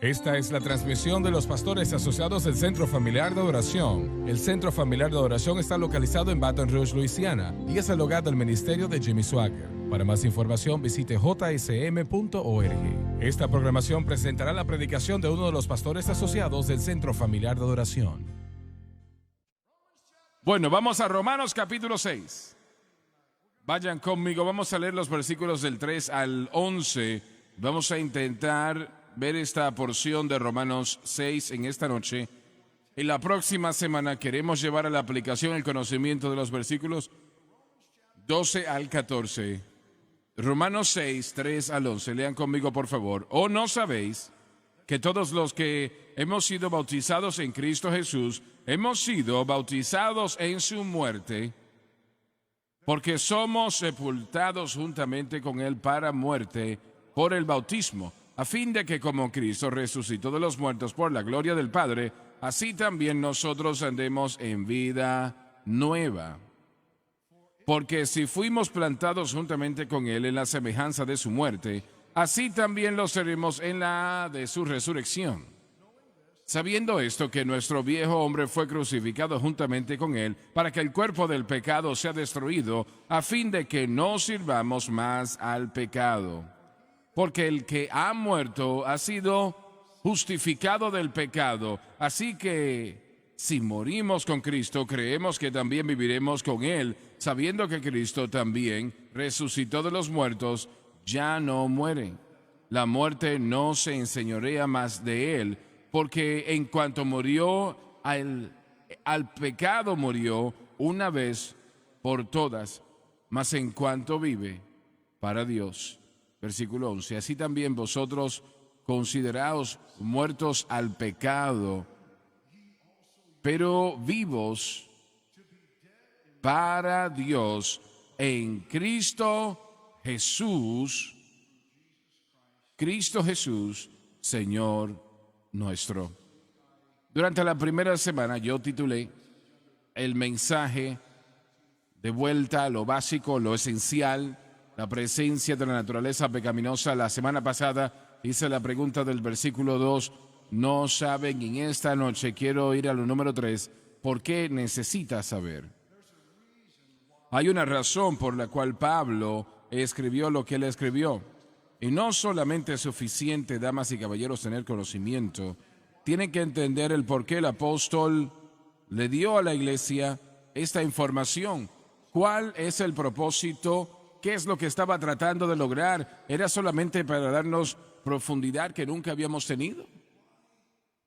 Esta es la transmisión de los pastores asociados del Centro Familiar de Adoración. El Centro Familiar de Adoración está localizado en Baton Rouge, Luisiana, y es el hogar del ministerio de Jimmy Swaggart. Para más información visite jsm.org. Esta programación presentará la predicación de uno de los pastores asociados del Centro Familiar de Adoración. Bueno, vamos a Romanos capítulo 6. Vayan conmigo, vamos a leer los versículos del 3 al 11. Vamos a intentar ver esta porción de Romanos 6 en esta noche. En la próxima semana queremos llevar a la aplicación el conocimiento de los versículos 12 al 14. Romanos 6, 3 al 11. Lean conmigo, por favor. ¿O no sabéis que todos los que hemos sido bautizados en Cristo Jesús, hemos sido bautizados en su muerte? Porque somos sepultados juntamente con Él para muerte por el bautismo, a fin de que como Cristo resucitó de los muertos por la gloria del Padre, así también nosotros andemos en vida nueva. Porque si fuimos plantados juntamente con Él en la semejanza de su muerte, así también lo seremos en la de su resurrección. Sabiendo esto, que nuestro viejo hombre fue crucificado juntamente con Él, para que el cuerpo del pecado sea destruido, a fin de que no sirvamos más al pecado. Porque el que ha muerto ha sido justificado del pecado. Así que si morimos con Cristo, creemos que también viviremos con Él, sabiendo que Cristo también resucitó de los muertos, ya no muere. La muerte no se enseñorea más de Él, porque en cuanto murió al pecado murió una vez por todas, mas en cuanto vive para Dios. Versículo 11. Así también vosotros consideraos muertos al pecado, pero vivos para Dios en Cristo Jesús, Señor nuestro. Durante la primera semana yo titulé el mensaje de vuelta a lo básico, lo esencial, la presencia de la naturaleza pecaminosa. La semana pasada hice la pregunta del versículo 2. No saben, en esta noche quiero ir a lo número 3. ¿Por qué necesitas saber? Hay una razón por la cual Pablo escribió lo que él escribió. Y no solamente es suficiente, damas y caballeros, tener conocimiento. Tienen que entender el por qué el apóstol le dio a la iglesia esta información. ¿Cuál es el propósito? ¿Qué es lo que estaba tratando de lograr? ¿Era solamente para darnos profundidad que nunca habíamos tenido?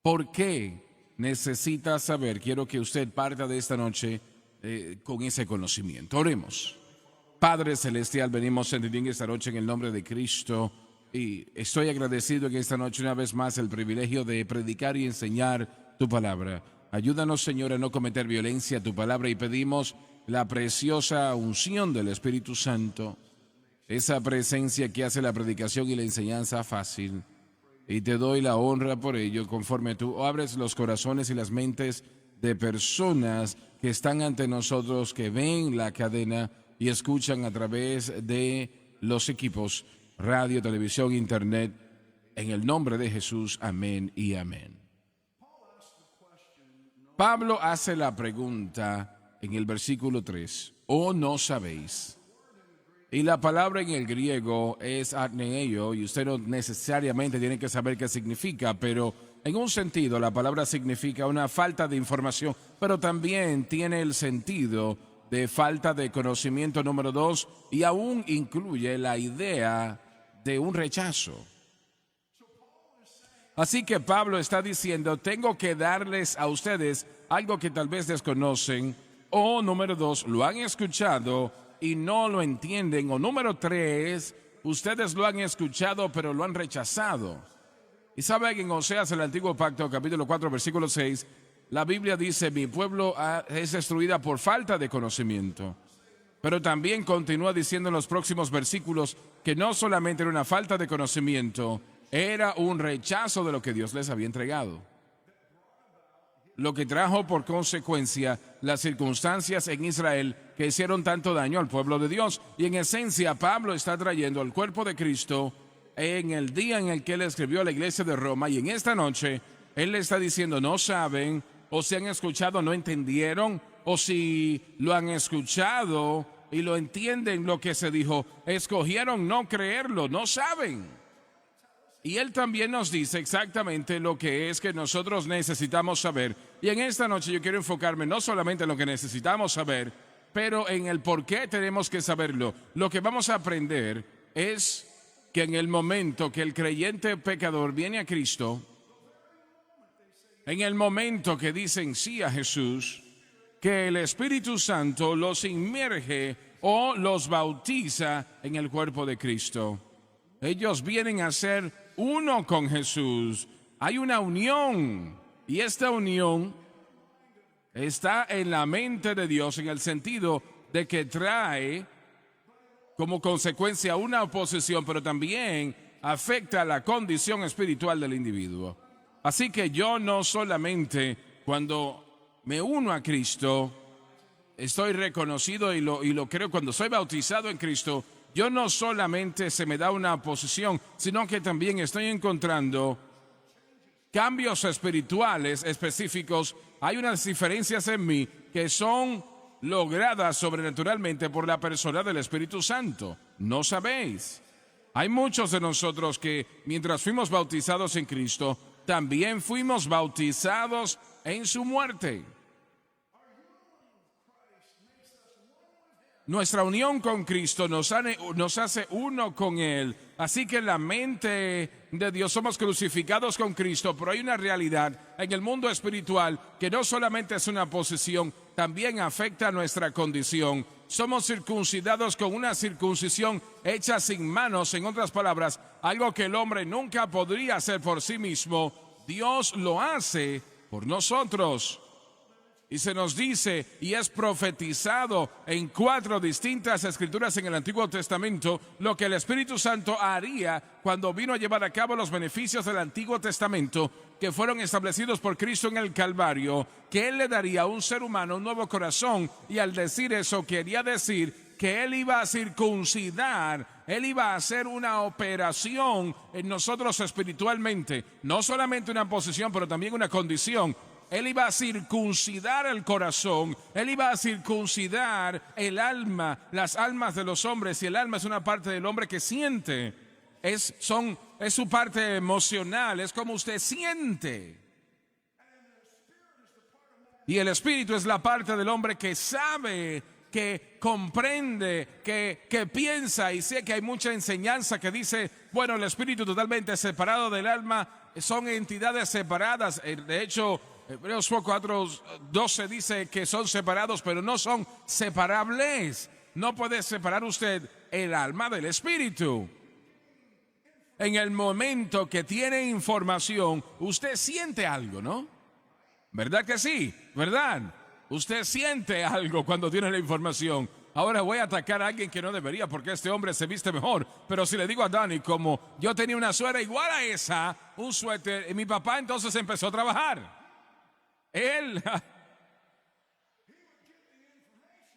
¿Por qué necesita saber? Quiero que usted parta de esta noche con ese conocimiento. Oremos. Padre Celestial, venimos en esta noche en el nombre de Cristo y estoy agradecido en esta noche una vez más el privilegio de predicar y enseñar tu palabra. Ayúdanos, Señor, a no cometer violencia a tu palabra y pedimos la preciosa unción del Espíritu Santo, esa presencia que hace la predicación y la enseñanza fácil. Y te doy la honra por ello, conforme tú abres los corazones y las mentes de personas que están ante nosotros, que ven la cadena y escuchan a través de los equipos, radio, televisión, internet. En el nombre de Jesús, amén y amén. Pablo hace la pregunta en el versículo 3, ¿o no sabéis? Y la palabra en el griego es arneio, y usted no necesariamente tiene que saber qué significa, pero en un sentido la palabra significa una falta de información, pero también tiene el sentido de falta de conocimiento número 2, y aún incluye la idea de un rechazo. Así que Pablo está diciendo, tengo que darles a ustedes algo que tal vez desconocen, o número 2, lo han escuchado y no lo entienden. O número 3, ustedes lo han escuchado pero lo han rechazado. Y saben, en Oseas, el Antiguo Pacto, capítulo 4, versículo 6, la Biblia dice, mi pueblo es destruida por falta de conocimiento. Pero también continúa diciendo en los próximos versículos que no solamente era una falta de conocimiento, era un rechazo de lo que Dios les había entregado. Lo que trajo por consecuencia las circunstancias en Israel que hicieron tanto daño al pueblo de Dios. Y en esencia Pablo está trayendo al cuerpo de Cristo en el día en el que él escribió a la iglesia de Roma, y en esta noche él le está diciendo, no saben, o si han escuchado, no entendieron, o si lo han escuchado y lo entienden lo que se dijo, escogieron no creerlo, no saben. Y él también nos dice exactamente lo que es que nosotros necesitamos saber. Y en esta noche yo quiero enfocarme no solamente en lo que necesitamos saber, pero en el por qué tenemos que saberlo. Lo que vamos a aprender es que en el momento que el creyente pecador viene a Cristo, en el momento que dicen sí a Jesús, que el Espíritu Santo los inmerge o los bautiza en el cuerpo de Cristo. Ellos vienen a ser uno con Jesús. Hay una unión, y esta unión está en la mente de Dios en el sentido de que trae como consecuencia una oposición, pero también afecta la condición espiritual del individuo. Así que yo no solamente cuando me uno a Cristo estoy reconocido y lo creo, cuando soy bautizado en Cristo, yo no solamente se me da una posición, sino que también estoy encontrando cambios espirituales específicos. Hay unas diferencias en mí que son logradas sobrenaturalmente por la persona del Espíritu Santo. ¿No sabéis? Hay muchos de nosotros que mientras fuimos bautizados en Cristo, también fuimos bautizados en su muerte. Nuestra unión con Cristo nos hace uno con Él. Así que en la mente de Dios somos crucificados con Cristo, pero hay una realidad en el mundo espiritual que no solamente es una posición, también afecta a nuestra condición. Somos circuncidados con una circuncisión hecha sin manos, en otras palabras, algo que el hombre nunca podría hacer por sí mismo. Dios lo hace por nosotros. Y se nos dice, y es profetizado en 4 distintas escrituras en el Antiguo Testamento, lo que el Espíritu Santo haría cuando vino a llevar a cabo los beneficios del Antiguo Testamento que fueron establecidos por Cristo en el Calvario, que Él le daría a un ser humano un nuevo corazón, y al decir eso quería decir que Él iba a circuncidar, Él iba a hacer una operación en nosotros espiritualmente, no solamente una posición, pero también una condición. Él iba a circuncidar el corazón, Él iba a circuncidar el alma, las almas de los hombres, y el alma es una parte del hombre que siente, es su parte emocional, es como usted siente. Y el espíritu es la parte del hombre que sabe, que comprende, que piensa, y sé que hay mucha enseñanza que dice, bueno, el espíritu totalmente separado del alma son entidades separadas. De hecho, Hebreos 4:12 dice que son separados, pero no son separables. No puede separar usted el alma del espíritu. En el momento que tiene información, usted siente algo, ¿no? ¿Verdad que sí? ¿Verdad? Usted siente algo cuando tiene la información. Ahora voy a atacar a alguien que no debería porque este hombre se viste mejor. Pero si le digo a Dani, como yo tenía una suegra igual a esa, un suéter, y mi papá entonces empezó a trabajar. Él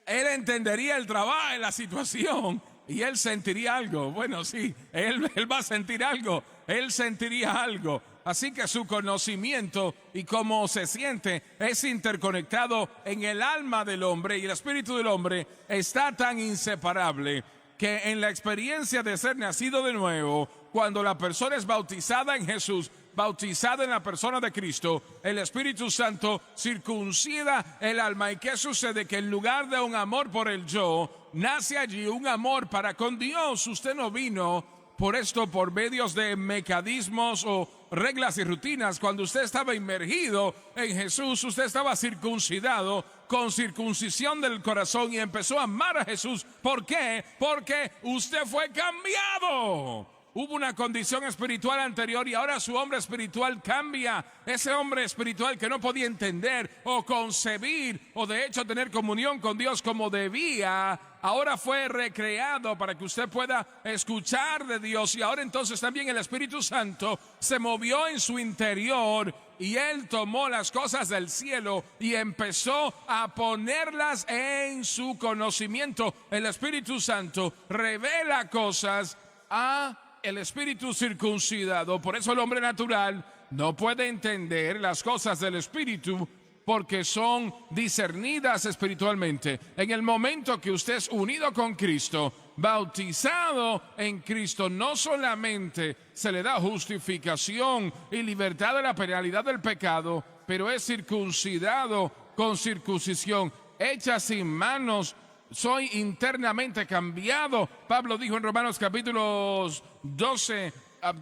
entendería el trabajo en la situación y él sentiría algo. Bueno, sí, él va a sentir algo, él sentiría algo. Así que su conocimiento y cómo se siente es interconectado en el alma del hombre, y el espíritu del hombre está tan inseparable que en la experiencia de ser nacido de nuevo, cuando la persona es bautizada en Jesús, bautizada en la persona de Cristo, el Espíritu Santo circuncida el alma. ¿Y qué sucede? Que en lugar de un amor por el yo, nace allí un amor para con Dios. Usted no vino por esto por medios de mecanismos o reglas y rutinas. Cuando usted estaba inmergido en Jesús, usted estaba circuncidado con circuncisión del corazón y empezó a amar a Jesús. ¿Por qué? Porque usted fue cambiado. Hubo una condición espiritual anterior y ahora su hombre espiritual cambia. Ese hombre espiritual que no podía entender o concebir o de hecho tener comunión con Dios como debía, ahora fue recreado para que usted pueda escuchar de Dios. Y ahora entonces también el Espíritu Santo se movió en su interior y Él tomó las cosas del cielo y empezó a ponerlas en su conocimiento. El Espíritu Santo revela cosas a el espíritu circuncidado. Por eso el hombre natural no puede entender las cosas del espíritu, porque son discernidas espiritualmente. En el momento que usted es unido con Cristo, bautizado en Cristo, no solamente se le da justificación y libertad de la penalidad del pecado, pero es circuncidado con circuncisión hecha sin manos. Soy internamente cambiado. Pablo dijo en Romanos capítulo 12,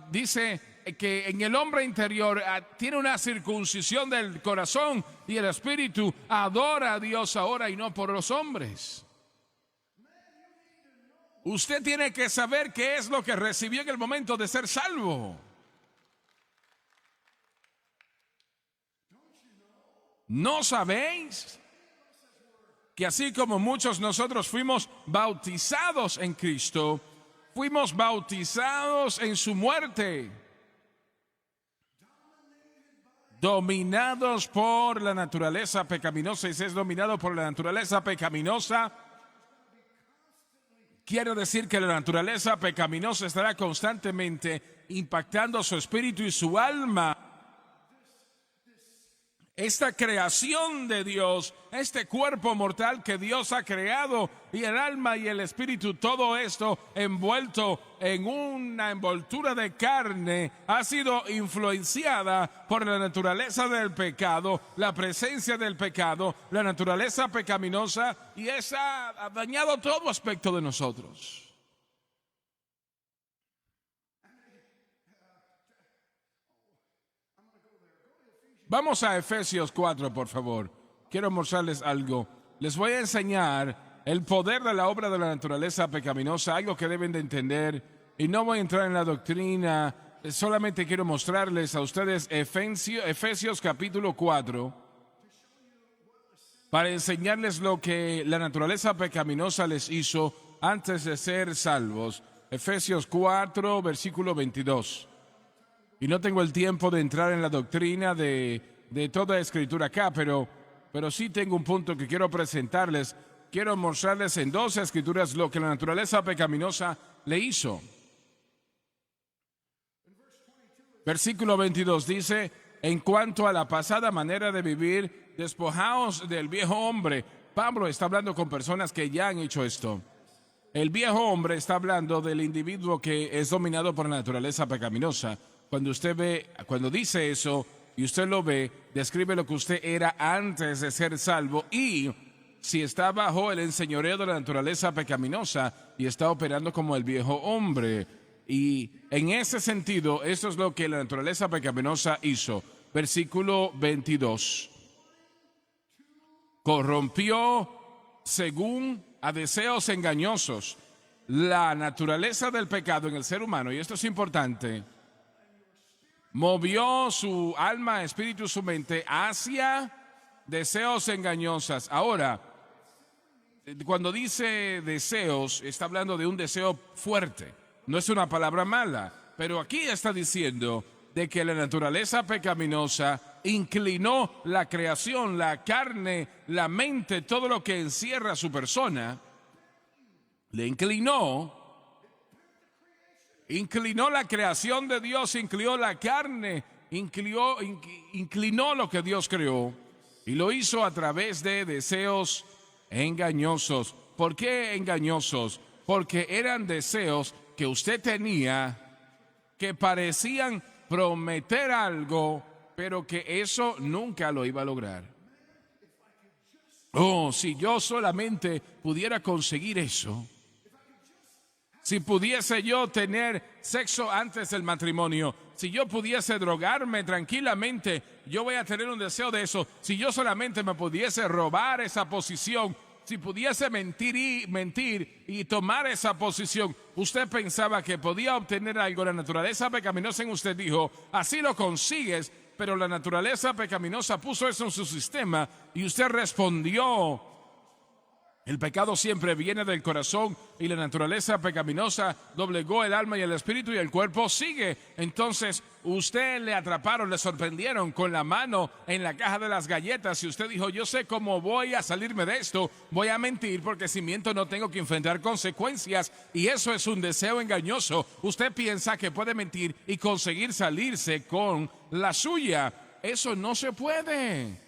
dice que en el hombre interior tiene una circuncisión del corazón y el espíritu adora a Dios ahora y no por los hombres. Usted tiene que saber qué es lo que recibió en el momento de ser salvo. ¿No sabéis que así como muchos nosotros fuimos bautizados en Cristo, fuimos bautizados en su muerte, dominados por la naturaleza pecaminosa? Y si es dominado por la naturaleza pecaminosa, quiero decir que la naturaleza pecaminosa estará constantemente impactando su espíritu y su alma. Esta creación de Dios, este cuerpo mortal que Dios ha creado, y el alma y el espíritu, todo esto envuelto en una envoltura de carne, ha sido influenciada por la naturaleza del pecado, la presencia del pecado, la naturaleza pecaminosa, y esa ha dañado todo aspecto de nosotros. Vamos a Efesios 4, por favor. Quiero mostrarles algo. Les voy a enseñar el poder de la obra de la naturaleza pecaminosa, algo que deben de entender. Y no voy a entrar en la doctrina, solamente quiero mostrarles a ustedes Efesios capítulo 4, para enseñarles lo que la naturaleza pecaminosa les hizo antes de ser salvos. Efesios 4, versículo 22. Y no tengo el tiempo de entrar en la doctrina de toda escritura acá, pero sí tengo un punto que quiero presentarles. Quiero mostrarles en 2 escrituras lo que la naturaleza pecaminosa le hizo. Versículo 22 dice: en cuanto a la pasada manera de vivir, despojaos del viejo hombre. Pablo está hablando con personas que ya han hecho esto. El viejo hombre está hablando del individuo que es dominado por la naturaleza pecaminosa. Cuando dice eso y usted lo ve, describe lo que usted era antes de ser salvo, y si está bajo el enseñoreo de la naturaleza pecaminosa y está operando como el viejo hombre. Y en ese sentido, eso es lo que la naturaleza pecaminosa hizo. Versículo 22. Corrompió según a deseos engañosos la naturaleza del pecado en el ser humano, y esto es importante. Movió su alma, espíritu, su mente hacia deseos engañosas. Ahora, cuando dice deseos, está hablando de un deseo fuerte. No es una palabra mala, pero aquí está diciendo de que la naturaleza pecaminosa inclinó la creación, la carne, la mente, todo lo que encierra a su persona, le inclinó la creación de Dios, inclinó la carne, inclinó lo que Dios creó, y lo hizo a través de deseos engañosos. ¿Por qué engañosos? Porque eran deseos que usted tenía que parecían prometer algo, pero que eso nunca lo iba a lograr. Oh, si yo solamente pudiera conseguir eso. Si pudiese yo tener sexo antes del matrimonio, si yo pudiese drogarme tranquilamente, yo voy a tener un deseo de eso. Si yo solamente me pudiese robar esa posición, si pudiese mentir y tomar esa posición. Usted pensaba que podía obtener algo. La naturaleza pecaminosa en usted dijo: así lo consigues, pero la naturaleza pecaminosa puso eso en su sistema y usted respondió El pecado siempre viene del corazón y la naturaleza pecaminosa doblegó el alma y el espíritu y el cuerpo sigue. Entonces, usted le atraparon, le sorprendieron con la mano en la caja de las galletas y usted dijo, yo sé cómo voy a salirme de esto, voy a mentir porque si miento no tengo que enfrentar consecuencias y eso es un deseo engañoso. Usted piensa que puede mentir y conseguir salirse con la suya. Eso no se puede.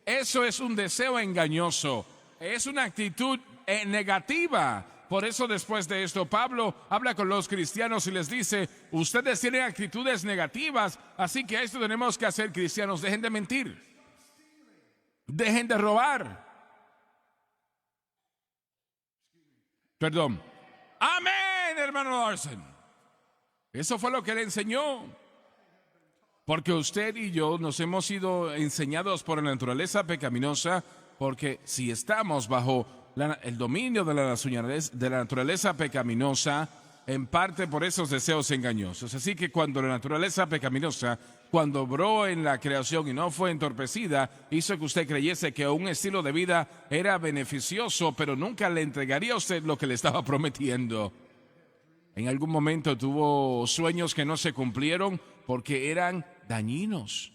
Eso es un deseo engañoso. Es una actitud negativa. Por eso después de esto Pablo habla con los cristianos y les dice, ustedes tienen actitudes negativas, así que esto tenemos que hacer, cristianos, dejen de mentir, dejen de robar. Perdón. Amén, hermano Larson. Eso fue lo que le enseñó. Porque usted y yo nos hemos sido enseñados por la naturaleza pecaminosa. Porque si estamos bajo el dominio de la naturaleza pecaminosa, en parte por esos deseos engañosos. Así que cuando la naturaleza pecaminosa, cuando obró en la creación y no fue entorpecida, hizo que usted creyese que un estilo de vida era beneficioso, pero nunca le entregaría a usted lo que le estaba prometiendo. En algún momento tuvo sueños que no se cumplieron porque eran dañinos,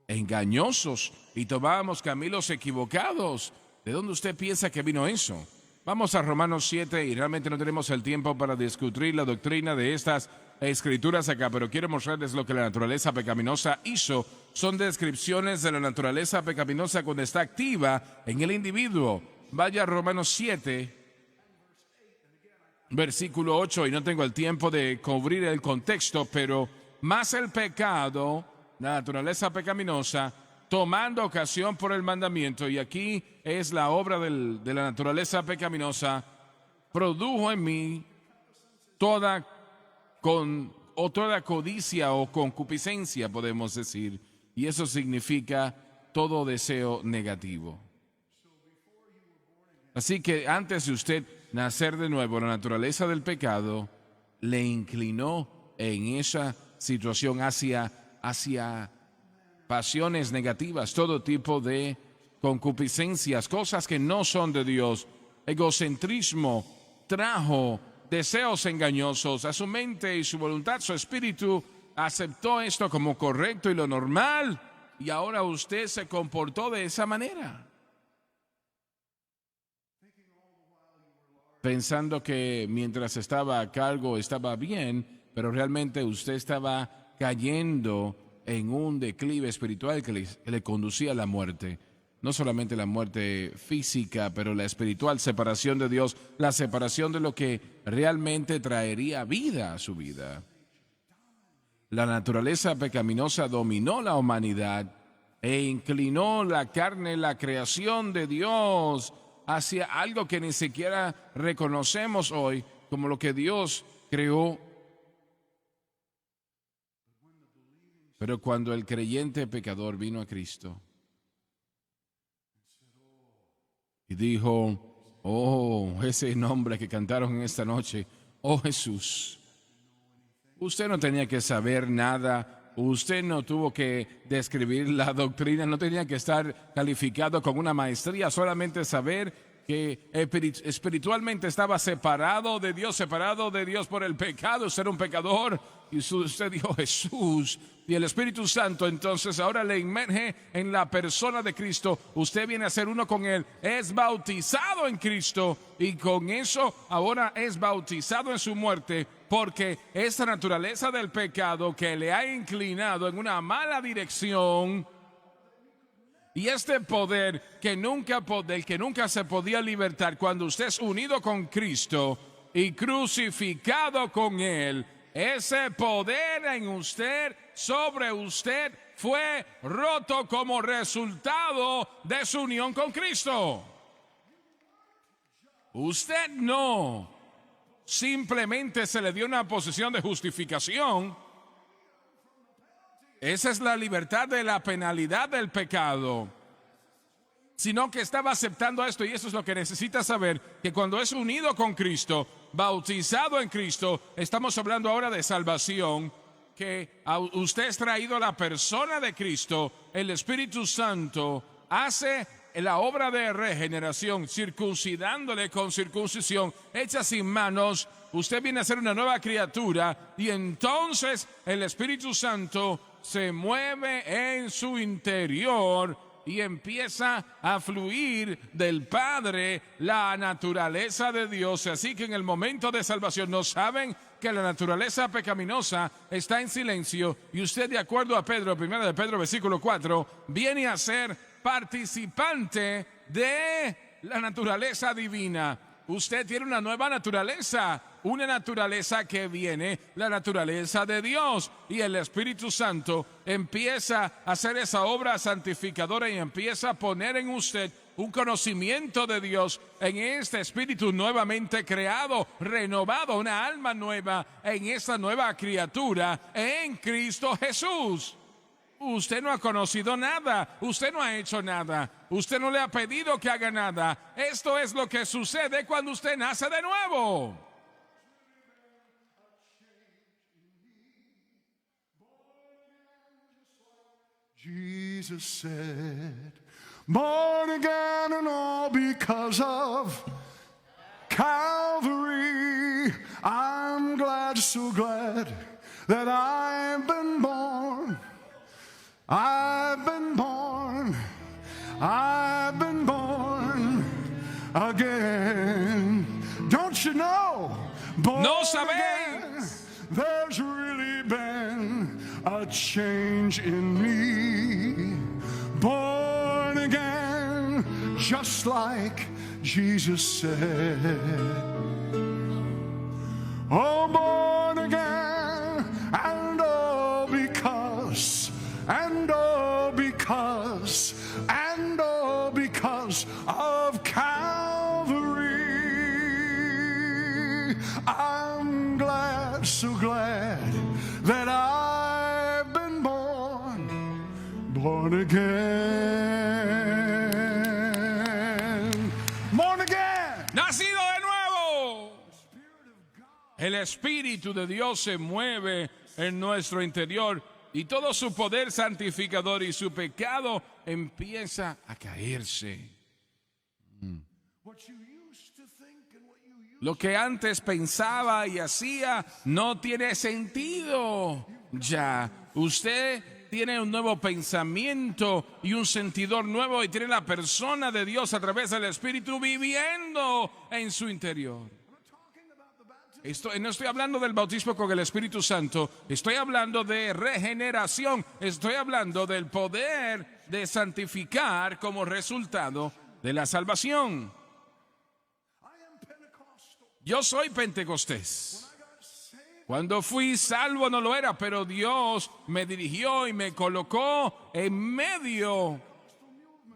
engañosos, y tomábamos caminos equivocados. ¿De dónde usted piensa que vino eso? Vamos a Romanos 7 y realmente no tenemos el tiempo para discutir la doctrina de estas escrituras acá, pero quiero mostrarles lo que la naturaleza pecaminosa hizo. Son descripciones de la naturaleza pecaminosa cuando está activa en el individuo. Vaya a Romanos 7, versículo 8, y no tengo el tiempo de cubrir el contexto, pero más el pecado, la naturaleza pecaminosa, tomando ocasión por el mandamiento, y aquí es la obra de la naturaleza pecaminosa, produjo en mí toda codicia o concupiscencia, podemos decir, y eso significa todo deseo negativo. Así que antes de usted nacer de nuevo, la naturaleza del pecado le inclinó en esa situación hacia pasiones negativas, todo tipo de concupiscencias, cosas que no son de Dios. Egocentrismo trajo deseos engañosos a su mente y su voluntad. Su espíritu aceptó esto como correcto y lo normal, y ahora usted se comportó de esa manera, pensando que mientras estaba a cargo estaba bien, pero realmente usted estaba cayendo en un declive espiritual que le conducía a la muerte. No solamente la muerte física, pero la espiritual, separación de Dios, la separación de lo que realmente traería vida a su vida. La naturaleza pecaminosa dominó la humanidad e inclinó la carne, la creación de Dios, hacia algo que ni siquiera reconocemos hoy como lo que Dios creó. Pero cuando el creyente pecador vino a Cristo y dijo, oh, ese nombre que cantaron en esta noche, oh Jesús, usted no tenía que saber nada, usted no tuvo que describir la doctrina, no tenía que estar calificado con una maestría, solamente saber que espiritualmente estaba separado de Dios por el pecado, usted era un pecador, y usted dijo Jesús, y el Espíritu Santo entonces ahora le inmerge en la persona de Cristo, usted viene a ser uno con Él, es bautizado en Cristo, y con eso ahora es bautizado en su muerte, porque esa naturaleza del pecado que le ha inclinado en una mala dirección, y este poder del que nunca se podía libertar, cuando usted es unido con Cristo y crucificado con Él, ese poder en usted, sobre usted, fue roto como resultado de su unión con Cristo. Usted no simplemente se le dio una posición de justificación. Esa es la libertad de la penalidad del pecado, sino que estaba aceptando esto, y eso es lo que necesita saber, que cuando es unido con Cristo, bautizado en Cristo, estamos hablando ahora de salvación, que usted es traído a la persona de Cristo, el Espíritu Santo hace la obra de regeneración, circuncidándole con circuncisión hecha sin manos, usted viene a ser una nueva criatura y entonces el Espíritu Santo se mueve en su interior y empieza a fluir del Padre la naturaleza de Dios. Así que en el momento de salvación no saben que la naturaleza pecaminosa está en silencio y usted, de acuerdo a Pedro, 1 de Pedro versículo 4, viene a ser participante de la naturaleza divina. Usted tiene una nueva naturaleza, una naturaleza que viene, la naturaleza de Dios. Y el Espíritu Santo empieza a hacer esa obra santificadora y empieza a poner en usted un conocimiento de Dios, en este espíritu nuevamente creado, renovado, una alma nueva, en esta nueva criatura, en Cristo Jesús. Usted no ha conocido nada, usted no ha hecho nada, usted no le ha pedido que haga nada. Esto es lo que sucede cuando usted nace de nuevo. Jesus said, born again and all because of Calvary. I'm glad, so glad that I've been born. I've been born again. Don't you know? Born No again, sabéis. there's really been a change in me. Born again, just like Jesus said. Oh, born again, and oh, because, and oh, because, and oh, because of Calvary. I'm glad, so glad that I've been born again. Born again. Nacido de nuevo. El Espíritu de Dios se mueve en nuestro interior y todo su poder santificador y su pecado empieza a caerse. Lo que antes pensaba y hacía no tiene sentido ya. Usted tiene un nuevo pensamiento y un sentidor nuevo y tiene la persona de Dios a través del Espíritu viviendo en su interior. No estoy hablando del bautismo con el Espíritu Santo, estoy hablando de regeneración, estoy hablando del poder de santificar como resultado de la salvación. Yo soy pentecostés. Cuando fui salvo no lo era, pero Dios me dirigió y me colocó en medio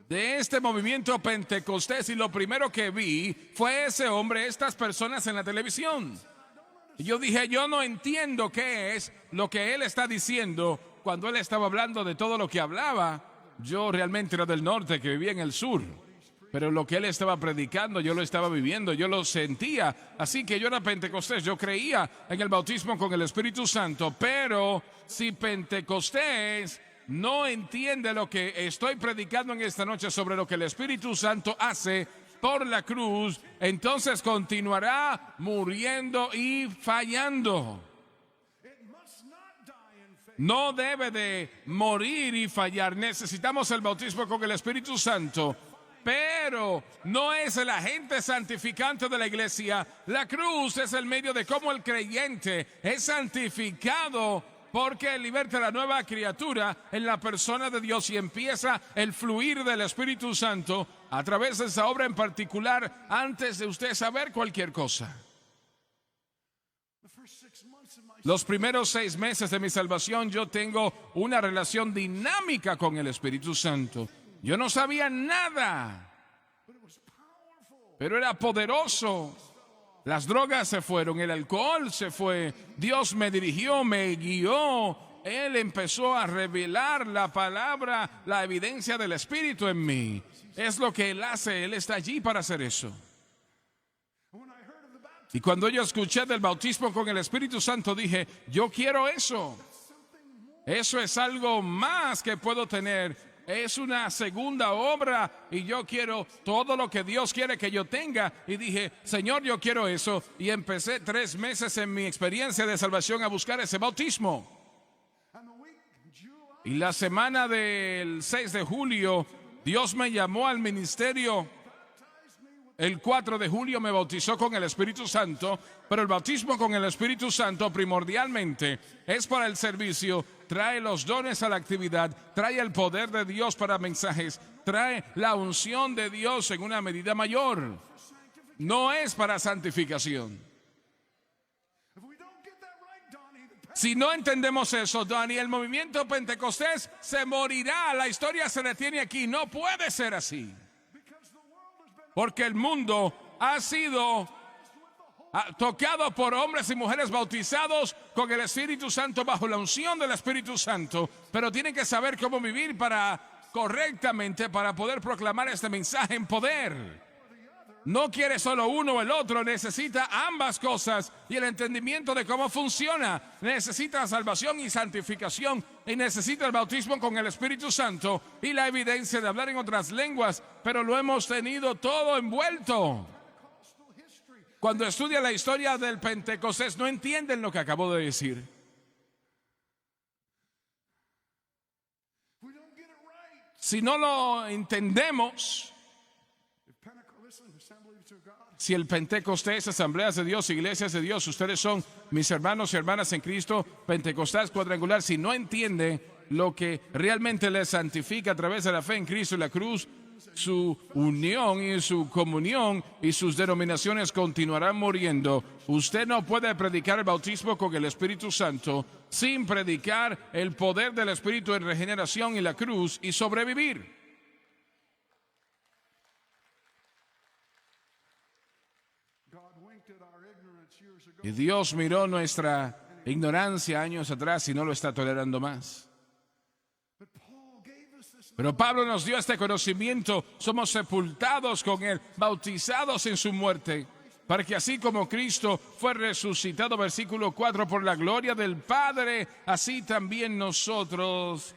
de este movimiento pentecostés y lo primero que vi fue ese hombre, estas personas en la televisión. Y yo dije, yo no entiendo qué es lo que él está diciendo cuando él estaba hablando de todo lo que hablaba. Yo realmente era del norte, que vivía en el sur. Pero lo que él estaba predicando, yo lo estaba viviendo, yo lo sentía. Así que yo era pentecostés, yo creía en el bautismo con el Espíritu Santo. Pero si pentecostés no entiende lo que estoy predicando en esta noche sobre lo que el Espíritu Santo hace por la cruz, entonces continuará muriendo y fallando. No debe de morir y fallar. Necesitamos el bautismo con el Espíritu Santo, pero no es el agente santificante de la iglesia. La cruz es el medio de cómo el creyente es santificado, porque liberta a la nueva criatura en la persona de Dios y empieza el fluir del Espíritu Santo a través de esa obra en particular antes de usted saber cualquier cosa. Los primeros 6 meses de mi salvación yo tengo una relación dinámica con el Espíritu Santo. Yo no sabía nada, pero era poderoso. Las drogas se fueron, el alcohol se fue, Dios me dirigió, me guió. Él empezó a revelar la palabra, la evidencia del Espíritu en mí. Es lo que Él hace, Él está allí para hacer eso. Y cuando yo escuché del bautismo con el Espíritu Santo, dije, yo quiero eso. Eso es algo más que puedo tener es una segunda obra y yo quiero todo lo que Dios quiere que yo tenga. Y dije, Señor, yo quiero eso. Y empecé 3 meses en mi experiencia de salvación a buscar ese bautismo. Y la semana del 6 de julio, Dios me llamó al ministerio. El 4 de julio me bautizó con el Espíritu Santo, pero el bautismo con el Espíritu Santo primordialmente es para el servicio, trae los dones a la actividad, trae el poder de Dios para mensajes, trae la unción de Dios en una medida mayor. No es para santificación. Si no entendemos eso, Donnie, el movimiento pentecostés se morirá, la historia se detiene aquí, no puede ser así. Porque el mundo ha sido tocado por hombres y mujeres bautizados con el Espíritu Santo, bajo la unción del Espíritu Santo, pero tienen que saber cómo vivir correctamente para poder proclamar este mensaje en poder. No quiere solo uno o el otro, necesita ambas cosas y el entendimiento de cómo funciona. Necesita salvación y santificación y necesita el bautismo con el Espíritu Santo y la evidencia de hablar en otras lenguas, pero lo hemos tenido todo envuelto. Cuando estudia la historia del Pentecostés no entienden lo que acabo de decir. Si no lo entendemos, si el Pentecostés, asambleas de Dios, iglesias de Dios, ustedes son mis hermanos y hermanas en Cristo, Pentecostés cuadrangular, si no entiende lo que realmente les santifica a través de la fe en Cristo y la cruz, su unión y su comunión y sus denominaciones continuarán muriendo. Usted no puede predicar el bautismo con el Espíritu Santo sin predicar el poder del Espíritu en regeneración y la cruz y sobrevivir. Y Dios miró nuestra ignorancia años atrás y no lo está tolerando más. Pero Pablo nos dio este conocimiento, somos sepultados con Él, bautizados en su muerte, para que así como Cristo fue resucitado, versículo 4, por la gloria del Padre, así también nosotros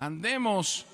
andemos,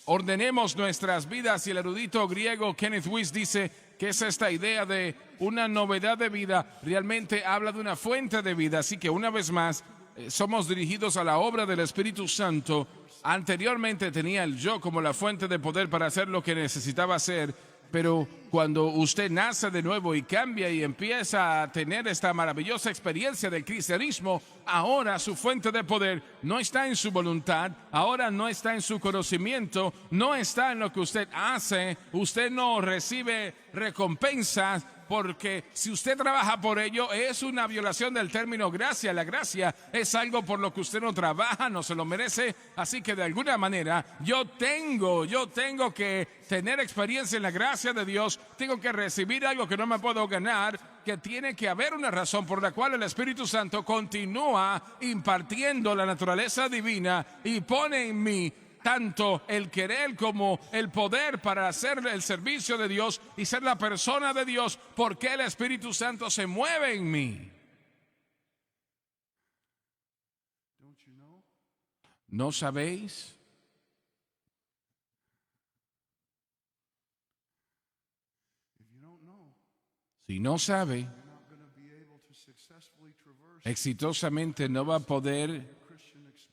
ordenemos nuestras vidas. Y el erudito griego Kenneth Wuest dice que es esta idea de una novedad de vida, realmente habla de una fuente de vida. Así que una vez más, somos dirigidos a la obra del Espíritu Santo. Anteriormente tenía el yo como la fuente de poder para hacer lo que necesitaba hacer, pero cuando usted nace de nuevo y cambia y empieza a tener esta maravillosa experiencia del cristianismo, ahora su fuente de poder no está en su voluntad, ahora no está en su conocimiento, no está en lo que usted hace, usted no recibe recompensas, porque si usted trabaja por ello es una violación del término gracia. La gracia es algo por lo que usted no trabaja, no se lo merece, así que de alguna manera yo tengo que tener experiencia en la gracia de Dios, tengo que recibir algo que no me puedo ganar, que tiene que haber una razón por la cual el Espíritu Santo continúa impartiendo la naturaleza divina y pone en mí tanto el querer como el poder para hacer el servicio de Dios y ser la persona de Dios, porque el Espíritu Santo se mueve en mí. ¿No sabéis? Si no sabe, exitosamente no va a poder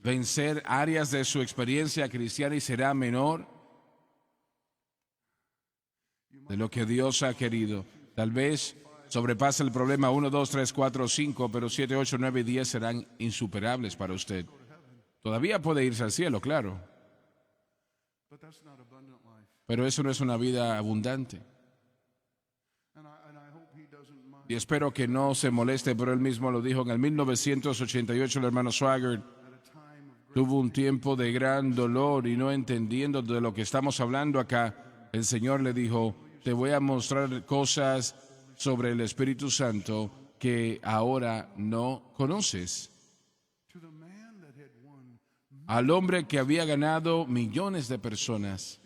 vencer áreas de su experiencia cristiana y será menor de lo que Dios ha querido. Tal vez sobrepase el problema 1, 2, 3, 4, 5, pero 7, 8, 9 y 10 serán insuperables para usted. Todavía puede irse al cielo, claro, pero eso no es una vida abundante. Y espero que no se moleste, pero él mismo lo dijo en el 1988, el hermano Swaggart tuvo un tiempo de gran dolor y no entendiendo de lo que estamos hablando acá, el Señor le dijo, te voy a mostrar cosas sobre el Espíritu Santo que ahora no conoces. Al hombre que había ganado millones de personas,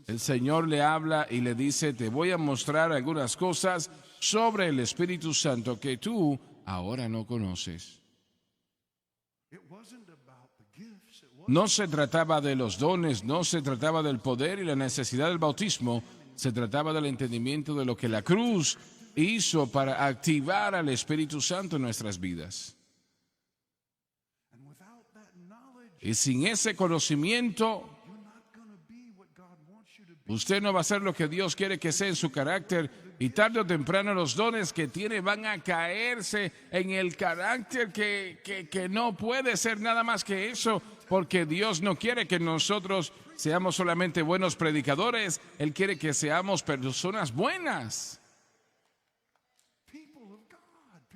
el Señor le habla y le dice, te voy a mostrar algunas cosas sobre el Espíritu Santo que tú ahora no conoces. No se trataba de los dones, no se trataba del poder y la necesidad del bautismo, se trataba del entendimiento de lo que la cruz hizo para activar al Espíritu Santo en nuestras vidas. Y sin ese conocimiento, usted no va a ser lo que Dios quiere que sea en su carácter, y tarde o temprano los dones que tiene van a caerse en el carácter que no puede ser nada más que eso, porque Dios no quiere que nosotros seamos solamente buenos predicadores, Él quiere que seamos personas buenas.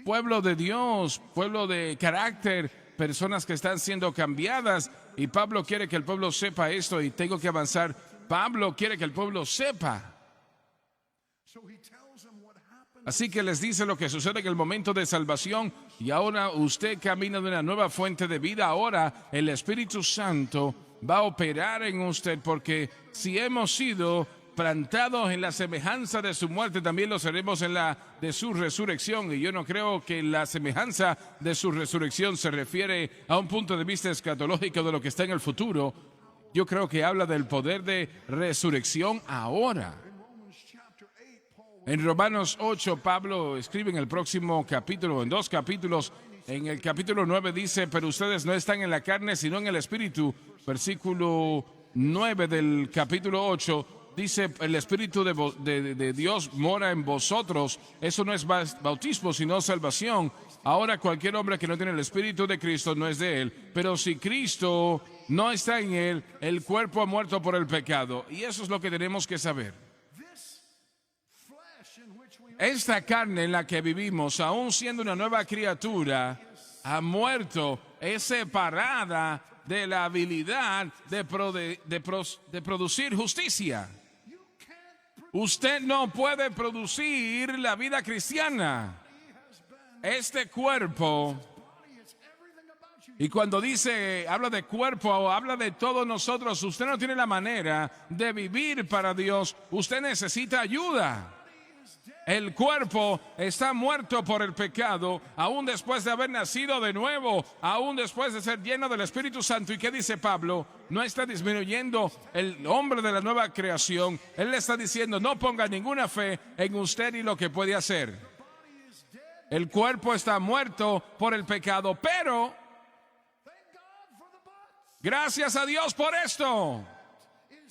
Pueblo de Dios, pueblo de carácter, personas que están siendo cambiadas, y Pablo quiere que el pueblo sepa esto, y tengo que avanzar. Pablo quiere que el pueblo sepa. Así que les dice lo que sucede en el momento de salvación, y ahora usted camina de una nueva fuente de vida. Ahora el Espíritu Santo va a operar en usted, porque si hemos sido plantados en la semejanza de su muerte, también lo seremos en la de su resurrección. Y yo no creo que la semejanza de su resurrección se refiere a un punto de vista escatológico de lo que está en el futuro. Yo creo que habla del poder de resurrección ahora. En Romanos 8, Pablo escribe en el próximo capítulo, en 2 capítulos, en el capítulo 9 dice: pero ustedes no están en la carne, sino en el Espíritu. Versículo 9 del capítulo 8 dice: el Espíritu de Dios mora en vosotros. Eso no es bautismo, sino salvación. Ahora cualquier hombre que no tiene el Espíritu de Cristo no es de él. Pero si Cristo no está en él, el cuerpo ha muerto por el pecado. Y eso es lo que tenemos que saber. Esta carne en la que vivimos, aún siendo una nueva criatura, ha muerto, es separada de la habilidad de producir justicia. Usted no puede producir la vida cristiana. Este cuerpo, y cuando habla de cuerpo o habla de todos nosotros, usted no tiene la manera de vivir para Dios. Usted necesita ayuda. El cuerpo está muerto por el pecado, aún después de haber nacido de nuevo, aún después de ser lleno del Espíritu Santo. ¿Y qué dice Pablo? No está disminuyendo el hombre de la nueva creación. Él le está diciendo: no ponga ninguna fe en usted y lo que puede hacer. El cuerpo está muerto por el pecado, pero gracias a Dios por esto.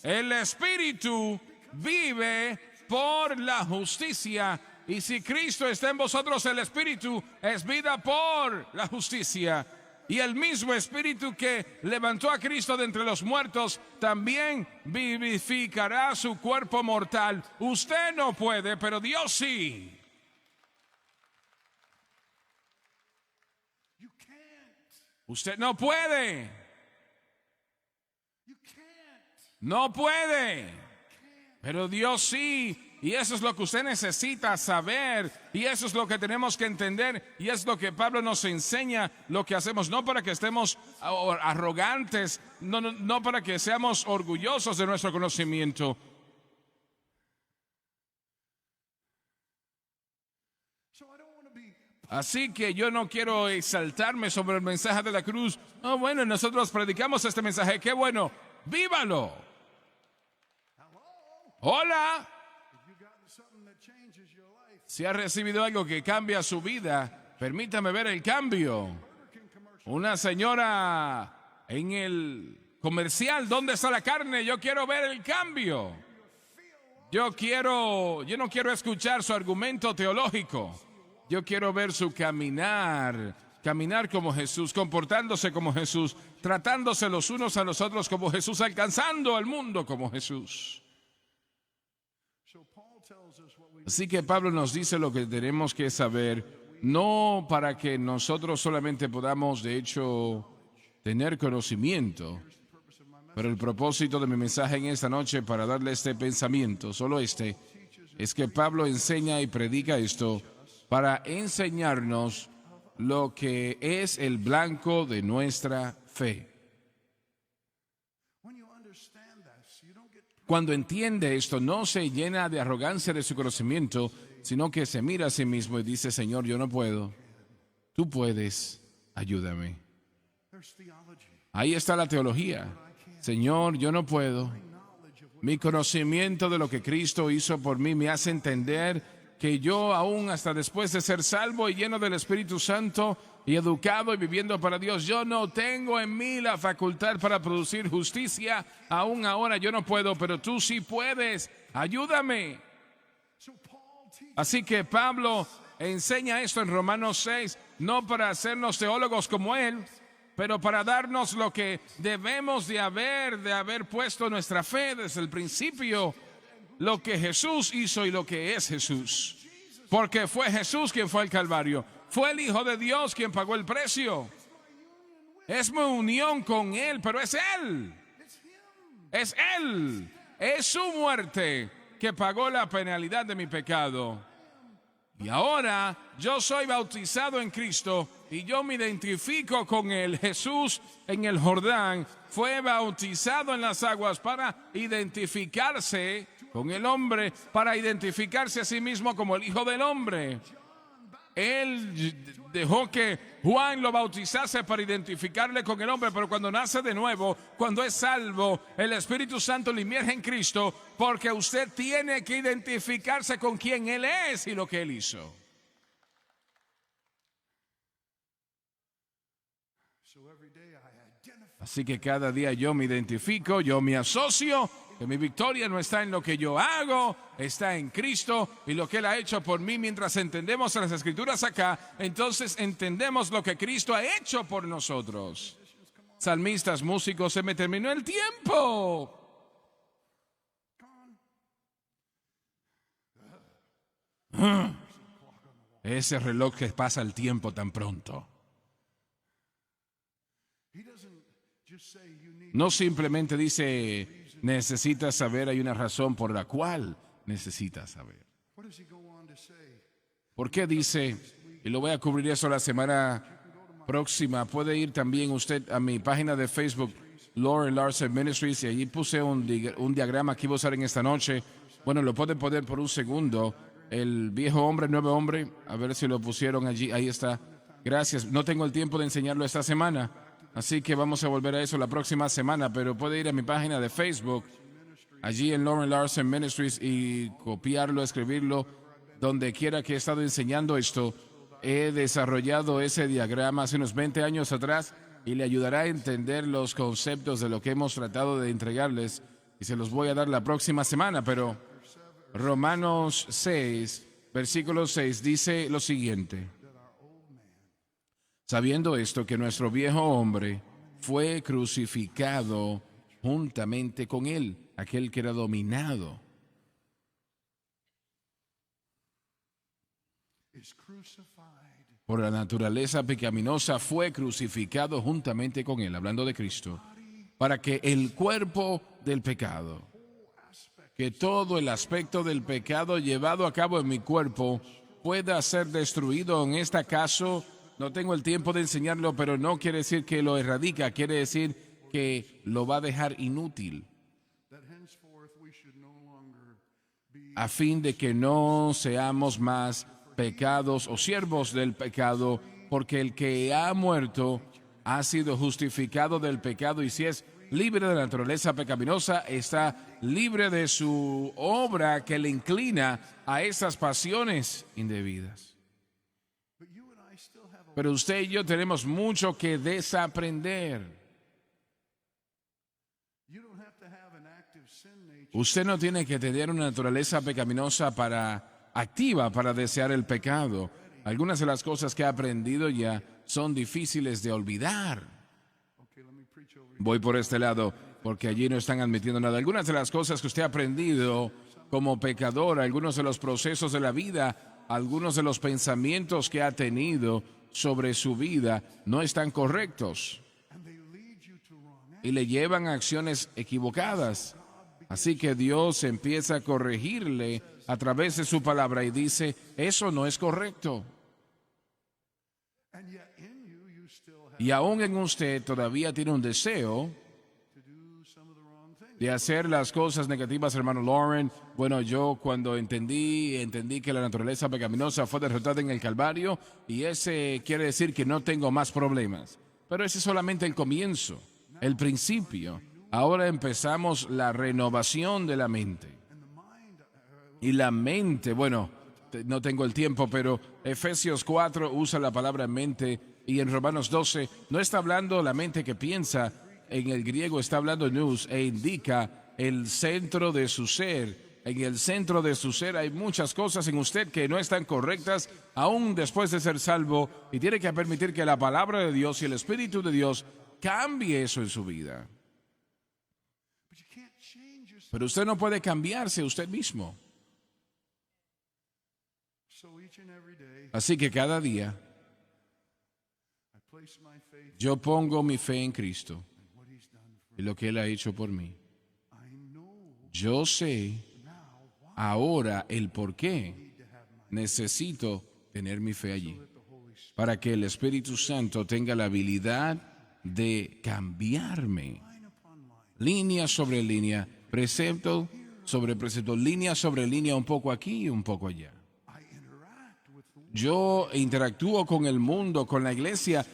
El Espíritu vive por la justicia, y si Cristo está en vosotros, el Espíritu es vida por la justicia. Y el mismo Espíritu que levantó a Cristo de entre los muertos también vivificará su cuerpo mortal. Usted no puede, pero Dios sí. Usted no puede. No puede. Pero Dios sí, y eso es lo que usted necesita saber, y eso es lo que tenemos que entender, y es lo que Pablo nos enseña, lo que hacemos, no para que estemos arrogantes, no para que seamos orgullosos de nuestro conocimiento. Así que yo no quiero exaltarme sobre el mensaje de la cruz. Oh, bueno, nosotros predicamos este mensaje, qué bueno, vívalo. Hola. Si ha recibido algo que cambia su vida, permítame ver el cambio. Una señora en el comercial, ¿dónde está la carne? Yo quiero ver el cambio. Yo no quiero escuchar su argumento teológico. Yo quiero ver su caminar como Jesús, comportándose como Jesús, tratándose los unos a los otros como Jesús, alcanzando al mundo como Jesús. Así que Pablo nos dice lo que tenemos que saber, no para que nosotros solamente podamos, de hecho, tener conocimiento, pero el propósito de mi mensaje en esta noche, para darle este pensamiento, solo este, es que Pablo enseña y predica esto para enseñarnos lo que es el blanco de nuestra fe. Cuando entiende esto, no se llena de arrogancia de su conocimiento, sino que se mira a sí mismo y dice: Señor, yo no puedo. Tú puedes, ayúdame. Ahí está la teología. Señor, yo no puedo. Mi conocimiento de lo que Cristo hizo por mí me hace entender que yo aún hasta después de ser salvo y lleno del Espíritu Santo y educado y viviendo para Dios, yo no tengo en mí la facultad para producir justicia. Aún ahora yo no puedo, pero tú sí puedes. Ayúdame. Así que Pablo enseña esto en Romanos 6, no para hacernos teólogos como él, pero para darnos lo que debemos de haber puesto nuestra fe desde el principio, lo que Jesús hizo y lo que es Jesús. Porque fue Jesús quien fue al Calvario. Fue el Hijo de Dios quien pagó el precio. Es mi unión con Él, pero es Él. Es Él. Es su muerte que pagó la penalidad de mi pecado. Y ahora yo soy bautizado en Cristo y yo me identifico con Él. Jesús en el Jordán fue bautizado en las aguas para identificarse con el hombre, para identificarse a sí mismo como el Hijo del Hombre. Él dejó que Juan lo bautizase para identificarle con el hombre, pero cuando nace de nuevo, cuando es salvo, el Espíritu Santo le inmerge en Cristo, porque usted tiene que identificarse con quien Él es y lo que Él hizo. Así que cada día yo me identifico, yo me asocio, que mi victoria no está en lo que yo hago, está en Cristo y lo que Él ha hecho por mí. Mientras entendemos las Escrituras acá, entonces entendemos lo que Cristo ha hecho por nosotros. Salmistas, músicos, se me terminó el tiempo. Ese reloj que pasa el tiempo tan pronto. No simplemente dice, necesitas saber, hay una razón por la cual necesitas saber. ¿Por qué dice? Y lo voy a cubrir eso la semana próxima. Puede ir también usted a mi página de Facebook, Lauren Larson Ministries, y allí puse un diagrama que iba a usar en esta noche. Bueno, lo pueden poner por un segundo. El viejo hombre, el nuevo hombre, a ver si lo pusieron allí. Ahí está. Gracias. No tengo el tiempo de enseñarlo esta semana. Así que vamos a volver a eso la próxima semana, pero puede ir a mi página de Facebook, allí en Lauren Larson Ministries, y copiarlo, escribirlo, donde quiera que he estado enseñando esto. He desarrollado ese diagrama hace unos 20 años atrás y le ayudará a entender los conceptos de lo que hemos tratado de entregarles, y se los voy a dar la próxima semana. Pero Romanos 6, versículo 6 dice lo siguiente: sabiendo esto, que nuestro viejo hombre fue crucificado juntamente con él, aquel que era dominado. Por la naturaleza pecaminosa, fue crucificado juntamente con él, hablando de Cristo, para que el cuerpo del pecado, que todo el aspecto del pecado llevado a cabo en mi cuerpo, pueda ser destruido. En este caso, no tengo el tiempo de enseñarlo, pero no quiere decir que lo erradica, quiere decir que lo va a dejar inútil, a fin de que no seamos más pecados o siervos del pecado, porque el que ha muerto ha sido justificado del pecado, y si es libre de la naturaleza pecaminosa, está libre de su obra que le inclina a esas pasiones indebidas. Pero usted y yo tenemos mucho que desaprender. Usted no tiene que tener una naturaleza pecaminosa activa para desear el pecado. Algunas de las cosas que ha aprendido ya son difíciles de olvidar. Voy por este lado porque allí no están admitiendo nada. Algunas de las cosas que usted ha aprendido como pecador, algunos de los procesos de la vida, algunos de los pensamientos que ha tenido sobre su vida no están correctos y le llevan a acciones equivocadas. Así que Dios empieza a corregirle a través de su palabra y dice, eso no es correcto. Y aún en usted todavía tiene un deseo de hacer las cosas negativas, hermano Lauren. Bueno, yo cuando entendí que la naturaleza pecaminosa fue derrotada en el Calvario, y ese quiere decir que no tengo más problemas. Pero ese es solamente el comienzo. el principio. Ahora empezamos la renovación de la mente. Y la mente, bueno, no tengo el tiempo, pero Efesios 4 usa la palabra mente y en Romanos 12 no está hablando la mente que piensa, en el griego está hablando nous e indica el centro de su ser. En el centro de su ser hay muchas cosas en usted que no están correctas aún después de ser salvo y tiene que permitir que la palabra de Dios y el Espíritu de Dios cambie eso en su vida. Pero usted no puede cambiarse usted mismo. Así que cada día yo pongo mi fe en Cristo y lo que Él ha hecho por mí. Yo sé ahora el por qué necesito tener mi fe allí, para que el Espíritu Santo tenga la habilidad de cambiarme, línea sobre línea, precepto sobre precepto, línea sobre línea, un poco aquí y un poco allá. Yo interactúo con el mundo, con la iglesia,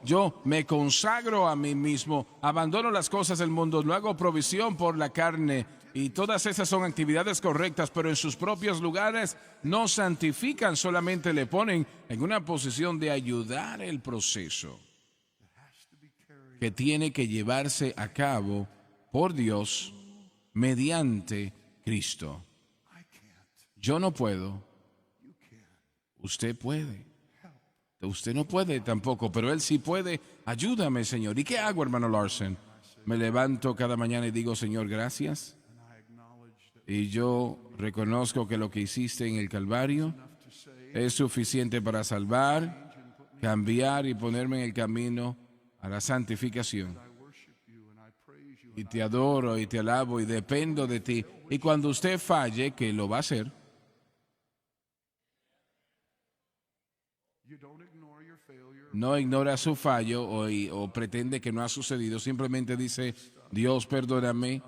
yo me consagro a mí mismo, abandono las cosas del mundo, no hago provisión por la carne, y todas esas son actividades correctas, pero en sus propios lugares no santifican, solamente le ponen en una posición de ayudar el proceso que tiene que llevarse a cabo por Dios mediante Cristo. Yo no puedo. Usted puede. Usted no puede tampoco, pero Él sí puede. Ayúdame, Señor. ¿Y qué hago, hermano Larson? Me levanto cada mañana y digo, Señor, gracias. Y yo reconozco que lo que hiciste en el Calvario es suficiente para salvar, cambiar y ponerme en el camino a la santificación. Y te adoro y te alabo y dependo de ti. Y cuando usted falle, que lo va a hacer, no ignora su fallo o pretende que no ha sucedido. Simplemente dice, Dios, perdóname.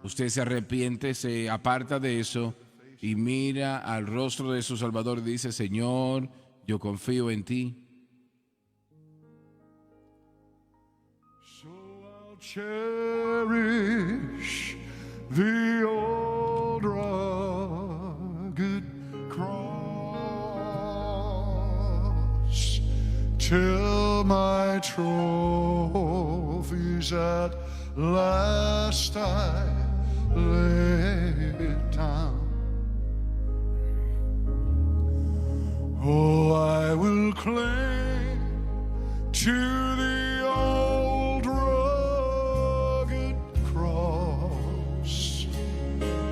Usted se arrepiente, se aparta de eso y mira al rostro de su Salvador y dice, Señor, yo confío en ti. So I'll cherish the old rugged cross till my trophies at last I lay it down. Oh, I will cling to the old rugged cross.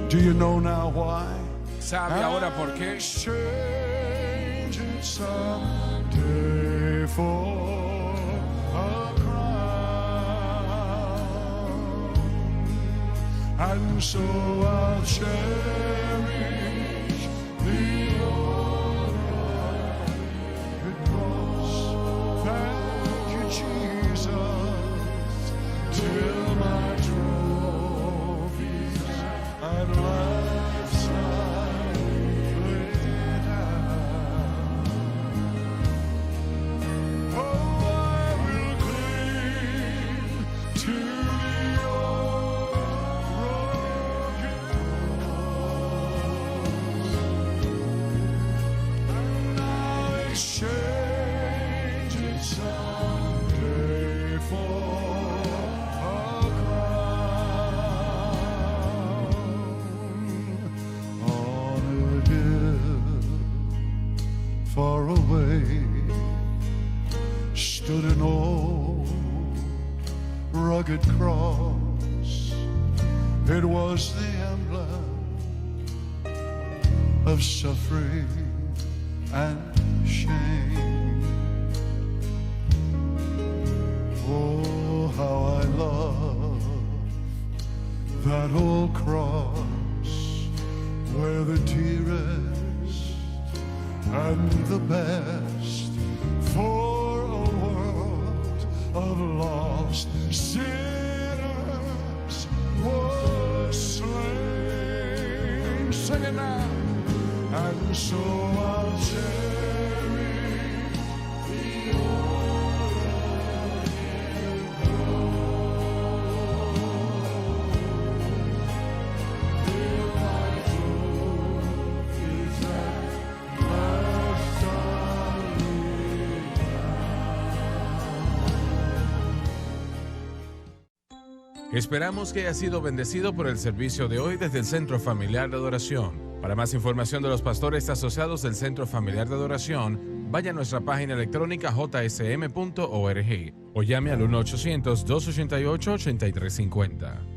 Do you know now why? ¿Sabe ahora por qué? Exchange it someday for a crown, and so I'll cherish the old rugged cross. Thank you, Jesus, till my trophies at last I lay down. Oh, I will cling to the old rugged cross, and I'll exchange it someday for a crown. On a hill far away stood an old rugged cross. It was the emblem of suffering and shame. Oh, how I love that old cross, where the dearest and the best for a world of lost sinners was slain. Sing it now. And so I'll cherish the old rugged cross. Esperamos que haya sido bendecido por el servicio de hoy desde el Centro Familiar de Adoración. Para más información de los pastores asociados del Centro Familiar de Adoración, vaya a nuestra página electrónica jsm.org o llame al 1-800-288-8350.